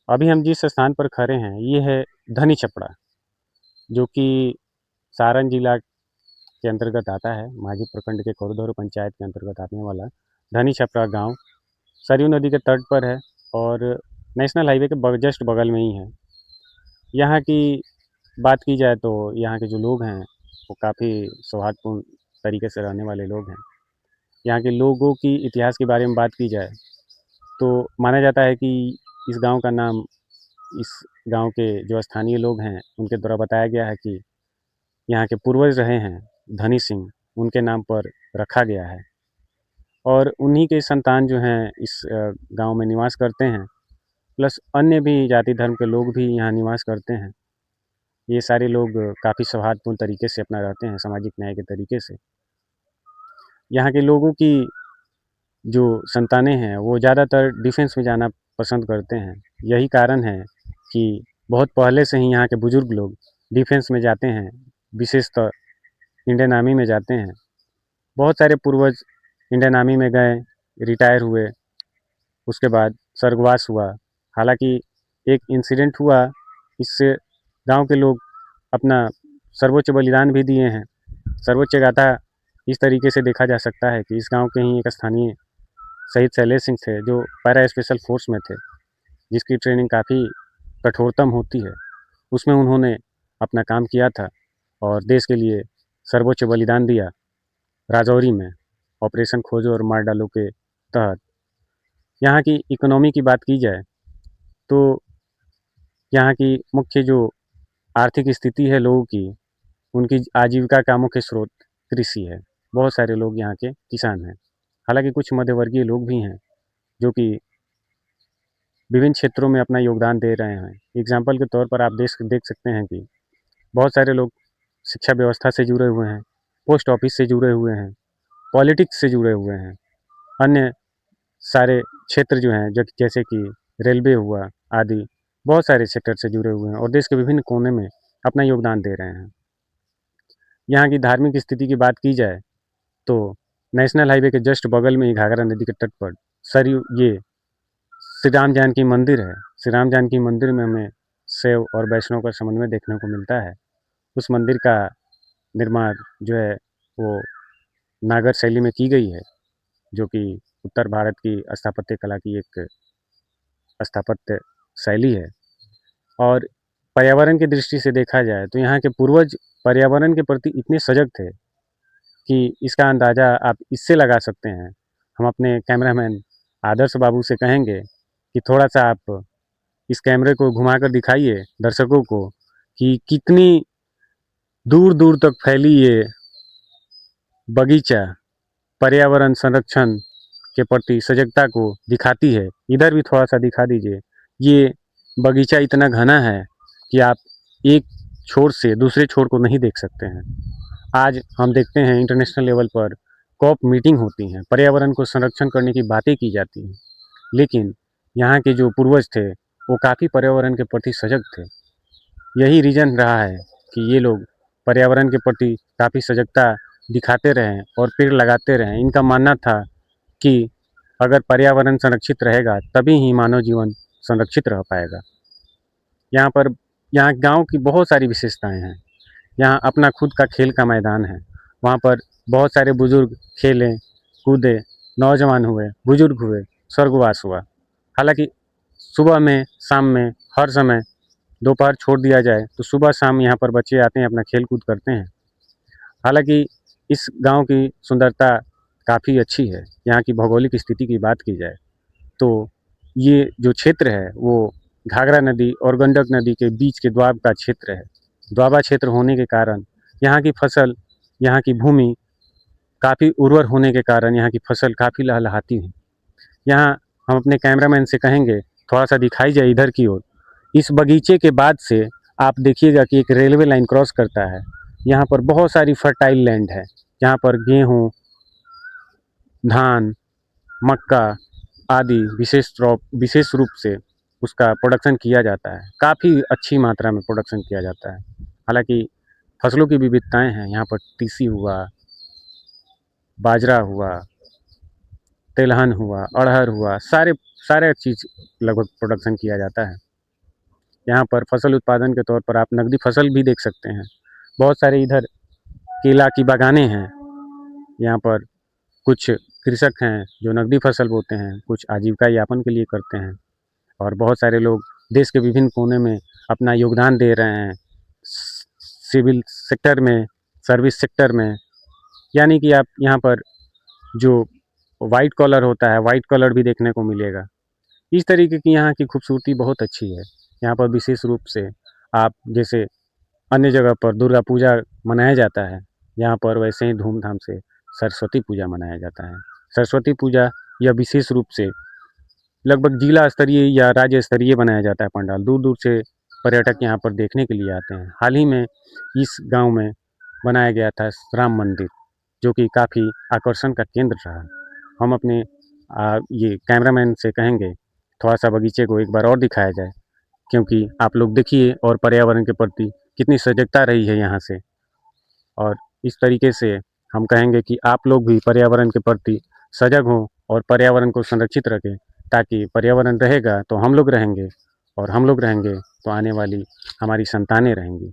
अभी हम जिस स्थान पर खड़े हैं ये है धनी छपड़ा, जो कि सारण जिला के अंतर्गत आता है। मांझी प्रखंड के कोरदौर पंचायत के अंतर्गत आने वाला धनी छपड़ा गाँव सरयू नदी के तट पर है और नेशनल हाईवे के जस्ट बगल में ही है। यहाँ की बात की जाए तो यहाँ के जो लोग हैं वो काफ़ी सौहार्दपूर्ण तरीके से रहने वाले लोग हैं। यहाँ के लोगों की इतिहास के बारे में बात की जाए तो माना जाता है कि इस गांव का नाम इस गांव के जो स्थानीय लोग हैं उनके द्वारा बताया गया है कि यहाँ के पूर्वज रहे हैं धनी सिंह, उनके नाम पर रखा गया है और उन्हीं के संतान जो हैं इस गांव में निवास करते हैं। प्लस अन्य भी जाति धर्म के लोग भी यहाँ निवास करते हैं। ये सारे लोग काफ़ी सौहार्दपूर्ण तरीके से अपना रहते हैं सामाजिक न्याय के तरीके से। यहाँ के लोगों की जो संतानें हैं वो ज़्यादातर डिफेंस में जाना पसंद करते हैं। यही कारण है कि बहुत पहले से ही यहाँ के बुजुर्ग लोग डिफेंस में जाते हैं, विशेषतः इंडियन आर्मी में जाते हैं। बहुत सारे पूर्वज इंडियन आर्मी में गए, रिटायर हुए, उसके बाद स्वर्गवास हुआ। हालांकि एक इंसिडेंट हुआ, इससे गांव के लोग अपना सर्वोच्च बलिदान भी दिए हैं। सर्वोच्च गाथा इस तरीके से देखा जा सकता है कि इस गांव के ही एक स्थानीय शहीद शैलेश सिंह थे जो पैरा स्पेशल फोर्स में थे, जिसकी ट्रेनिंग काफ़ी कठोरतम होती है। उसमें उन्होंने अपना काम किया था और देश के लिए सर्वोच्च बलिदान दिया। राजौरी में ऑपरेशन खोजो और मार डालो के तहत यहाँ की इकोनॉमी की बात की जाए तो यहाँ की मुख्य जो आर्थिक स्थिति है लोगों की, उनकी आजीविका का मुख्य स्रोत कृषि है। बहुत सारे लोग यहाँ के किसान हैं। हालांकि कुछ मध्यवर्गीय लोग भी हैं जो कि विभिन्न क्षेत्रों में अपना योगदान दे रहे हैं। एग्जाम्पल के तौर पर आप देख सकते हैं कि बहुत सारे लोग शिक्षा व्यवस्था से जुड़े हुए हैं, पोस्ट ऑफिस से जुड़े हुए हैं, पॉलिटिक्स से जुड़े हुए हैं। अन्य सारे क्षेत्र जो हैं जैसे कि रेलवे हुआ आदि, बहुत सारे सेक्टर से जुड़े हुए हैं और देश के विभिन्न कोने में अपना योगदान दे रहे हैं। यहाँ की धार्मिक स्थिति की बात की जाए तो नेशनल हाईवे के जस्ट बगल में ही घाघरा नदी के तट पर सरयू ये श्री राम जानकी मंदिर है। श्री राम जानकी मंदिर में हमें शैव और वैष्णव का समन्वय देखने को मिलता है। उस मंदिर का निर्माण जो है वो नागर शैली में की गई है, जो कि उत्तर भारत की स्थापत्य कला की एक स्थापत्य शैली है। और पर्यावरण की दृष्टि से देखा जाए तो यहाँ के पूर्वज पर्यावरण के प्रति इतने सजग थे कि इसका अंदाज़ा आप इससे लगा सकते हैं। हम अपने कैमरामैन आदर्श बाबू से कहेंगे कि थोड़ा सा आप इस कैमरे को घुमाकर दिखाइए दर्शकों को कि कितनी दूर दूर तक फैली ये बगीचा पर्यावरण संरक्षण के प्रति सजगता को दिखाती है। इधर भी थोड़ा सा दिखा दीजिए। ये बगीचा इतना घना है कि आप एक छोर से दूसरे छोर को नहीं देख सकते हैं। आज हम देखते हैं इंटरनेशनल लेवल पर कॉप मीटिंग होती हैं, पर्यावरण को संरक्षण करने की बातें की जाती हैं, लेकिन यहाँ के जो पूर्वज थे वो काफ़ी पर्यावरण के प्रति सजग थे। यही रीज़न रहा है कि ये लोग पर्यावरण के प्रति काफ़ी सजगता दिखाते रहें और पेड़ लगाते रहें। इनका मानना था कि अगर पर्यावरण संरक्षित रहेगा तभी ही मानव जीवन संरक्षित रह पाएगा। यहाँ पर यहाँ गांव की बहुत सारी विशेषताएं हैं। यहाँ अपना खुद का खेल का मैदान है। वहाँ पर बहुत सारे बुजुर्ग खेले कूदे, नौजवान हुए, बुजुर्ग हुए, स्वर्गवास हुआ। हालांकि सुबह में शाम में हर समय दोपहर छोड़ दिया जाए तो सुबह शाम यहाँ पर बच्चे आते हैं, अपना खेल कूद करते हैं। हालांकि इस गांव की सुंदरता काफ़ी अच्छी है। यहाँ की भौगोलिक स्थिति की बात की जाए तो ये जो क्षेत्र है वो घाघरा नदी और गंडक नदी के बीच के द्वाब का क्षेत्र है। द्वाबा क्षेत्र होने के कारण यहाँ की फसल, यहाँ की भूमि काफ़ी उर्वर होने के कारण यहाँ की फसल काफ़ी लहलहाती है। यहाँ हम अपने कैमरामैन से कहेंगे थोड़ा सा दिखाई जाए इधर की ओर। इस बगीचे के बाद से आप देखिएगा कि एक रेलवे लाइन क्रॉस करता है। यहाँ पर बहुत सारी फर्टाइल लैंड है, जहाँ पर गेहूँ, धान, मक्का आदि विशेष रूप से उसका प्रोडक्शन किया जाता है। काफ़ी अच्छी मात्रा में प्रोडक्शन किया जाता है। हालांकि फसलों की विविधताएं हैं। यहाँ पर तीसी हुआ, बाजरा हुआ, तिलहन हुआ, अरहर हुआ, सारे सारे चीज़ लगभग प्रोडक्शन किया जाता है। यहाँ पर फसल उत्पादन के तौर पर आप नकदी फसल भी देख सकते हैं। बहुत सारे इधर केला की बागानें हैं। यहाँ पर कुछ कृषक हैं जो नकदी फसल बोते हैं, कुछ आजीविका यापन के लिए करते हैं, और बहुत सारे लोग देश के विभिन्न कोने में अपना योगदान दे रहे हैं सिविल सेक्टर में, सर्विस सेक्टर में। यानी कि आप यहाँ पर जो वाइट कॉलर होता है, वाइट कॉलर भी देखने को मिलेगा। इस तरीके की यहाँ की खूबसूरती बहुत अच्छी है। यहाँ पर विशेष रूप से आप जैसे अन्य जगह पर दुर्गा पूजा मनाया जाता है, यहाँ पर वैसे ही धूमधाम से सरस्वती पूजा मनाया जाता है। सरस्वती पूजा यह विशेष रूप से लगभग जिला स्तरीय या राज्य स्तरीय बनाया जाता है पंडाल। दूर दूर से पर्यटक यहाँ पर देखने के लिए आते हैं। हाल ही में इस गांव में बनाया गया था राम मंदिर, जो कि काफ़ी आकर्षण का केंद्र रहा। हम अपने ये कैमरामैन से कहेंगे थोड़ा सा बगीचे को एक बार और दिखाया जाए, क्योंकि आप लोग देखिए और पर्यावरण के प्रति कितनी सजगता रही है यहाँ से। और इस तरीके से हम कहेंगे कि आप लोग भी पर्यावरण के प्रति सजग हों और पर्यावरण को संरक्षित रखें, ताकि पर्यावरण रहेगा तो हम लोग रहेंगे, और हम लोग रहेंगे तो आने वाली हमारी संतानें रहेंगी।